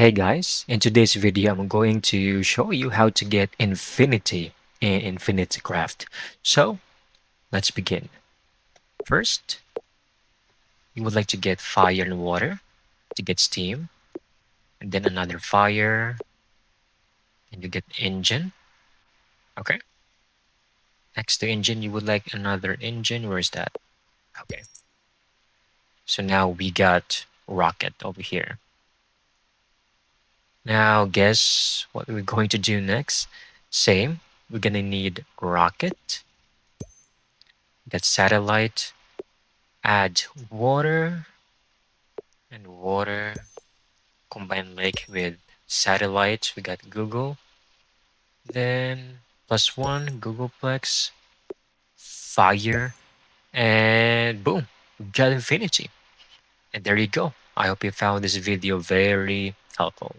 Hey guys, in today's video, I'm going to show you how to get infinity in Infinity Craft. So, let's begin. First, you would like to get fire and water to get steam, and then another fire, and you get engine. Okay. Next to engine, you would like another engine. Where's that? Okay. So now we got rocket over here. Now, guess what we're going to do next? Same. We're gonna need rocket, get satellite, add water and water, combine lake with satellite. We got Google, then +1 Googleplex, fire, and boom, we got infinity. And there you go. I hope you found this video very helpful.